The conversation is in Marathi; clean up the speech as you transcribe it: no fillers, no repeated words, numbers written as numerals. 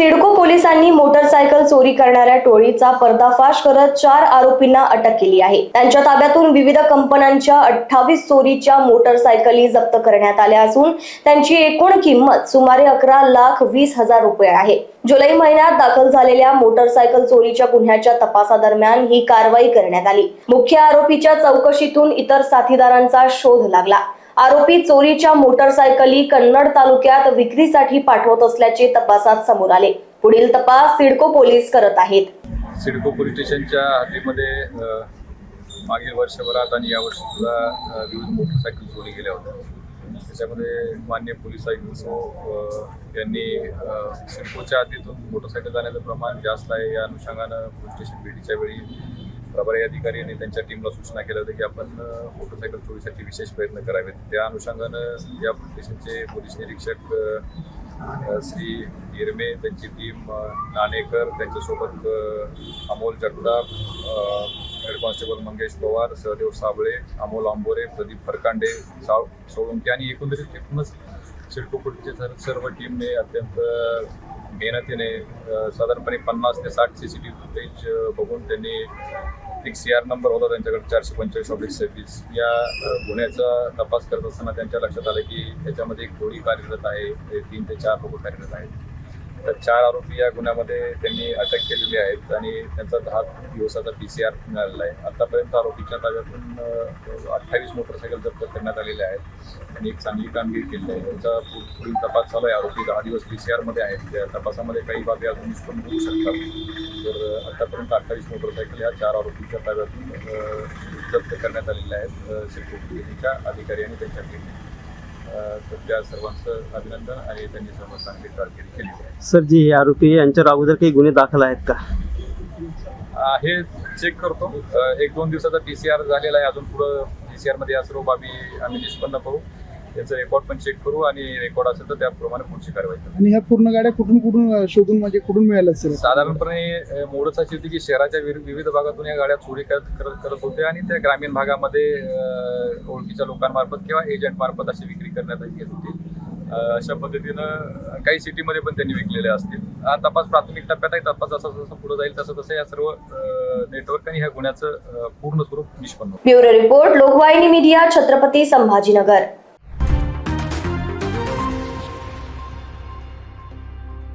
सिडको पोलिसांनी मोटरसायकल चोरी करणाऱ्या टोळीचा पर्दाफाश करत 4 आरोपींना अटक केली आहे। त्यांच्या ताब्यातून विविध कंपन्यांच्या 28 चोरीच्या मोटरसायकली जप्त करण्यात आल्या असून त्यांची एकूण किंमत सुमारे 11,20,000 रुपये आहे। जुलै महिन्यात दाखल झालेल्या मोटरसायकल चोरीच्या गुन्ह्याच्या तपासादरम्यान ही कारवाई करण्यात आली। मुख्य आरोपीच्या चौकशीतून इतर साथीदारांचा शोध लागला। आरोपी चोरीच्या मोटरसायकली कन्नड तालुक्यात विक्रीसाठी पाठवत असल्याचे तपासात समोर आले। पुढील तपास सिडको पोलीस करत आहेत। सिडको पोलीस स्टेशनच्या हद्दीमध्ये मागील वर्षभरात आणि यावर्षी सुद्धा विविध मोटरसायकल चोरी गेल्या होत्या। त्याच्यामध्ये माननीय पोलीस आयुक्त यांनी सिडकोच्या हद्दीतून मोटरसायकल जाण्याचं प्रमाण जास्त आहे या अनुषंगानं पोलीस स्टेशन भेटीच्या वेळी प्रभारी अधिकारी आणि त्यांच्या टीमला सूचना केल्या होत्या की आपण मोटरसायकल चोरीसाठी विशेष प्रयत्न करावेत। त्या अनुषंगानं या पोलीस स्टेशनचे पोलीस निरीक्षक श्री हिरमे, त्यांची टीम नाणेकर, त्यांच्यासोबत अमोल जगताप, हेड कॉन्स्टेबल मंगेश पवार, सहदेव साबळे, अमोल आंबोरे, प्रदीप फरकांडे, सोळंकी आणि एकूणच सिडको पोलीसच्या सर्व टीमने अत्यंत मेहनतीने साधारणपणे 50 ते 60 CCTV फुटेज बघून त्यांनी एक CR नंबर होता त्यांच्याकडे 445/26 या गुन्ह्याचा तपास करत असताना त्यांच्या लक्षात आलं की त्याच्यामध्ये एक टोळी कार्यरत आहे, 3 ते 4 लोक कार्यरत आहेत। तर 4 आरोपी या गुन्ह्यामध्ये त्यांनी अटक केलेली आहेत आणि त्यांचा 10 दिवसाचा PCR मिळालेला आहे। आतापर्यंत आरोपीच्या ताब्यातून 28 मोटरसायकल जप्त करण्यात आलेल्या आहेत आणि एक चांगली कामगिरी केली आहे। त्यांचा पुढील तपास चालू आहे। आरोपी 10 दिवस PCR मध्ये आहेत। त्या तपासामध्ये काही बाबी अजून निष्पन्न होऊ शकतात। तर आतापर्यंत 28 मोटरसायकल या 4 आरोपीच्या ताब्यातून जप्त करण्यात आलेल्या आहेत सिडको पोलिसांच्या अधिकारी आणि त्यांच्या टीमने। तर त्या सर्वांचं अभिनंदन आणि त्यांनी सर्व चांगली कामगिरी केली आहे। सर, जी हे आरोपी यांच्यावर अगोदर काही गुन्हे दाखल आहेत का? हे चेक करतो। 1-2 दिवसाचा PCR झालेला आहे। अजून पुढं PCR मध्ये या सर्व बाबी आम्ही निष्पन्न करू, त्याचं रेकॉर्ड पण चेक करू आणि रेकॉर्ड असेल तर त्याप्रमाणे पुढची कारवाई करू। आणि ह्या पूर्ण गाड्या कुठून शोधून म्हणजे कुठून मिळाल्या असेल? साधारणपणे मोडच अशी होती की शहराच्या विविध भागातून या गाड्या चोरी करत होत्या आणि त्या ग्रामीण भागामध्ये ओळखीच्या लोकांमार्फत किंवा एजंट मार्फत अशी विक्री करण्यात येत होती। अशा पद्धतीनं काही सिटीमध्ये पण त्यांनी विकलेले असतील। हा तपास प्राथमिक टप्प्यात आहे। तपास जसा जसा पुढे जाईल तसं या सर्व नेटवर्क आणि ह्या गुन्ह्याचं पूर्ण स्वरूप निष्पन्न होईल। Bureau report, Lokvahini media, Chhatrapati Sambhajinagar.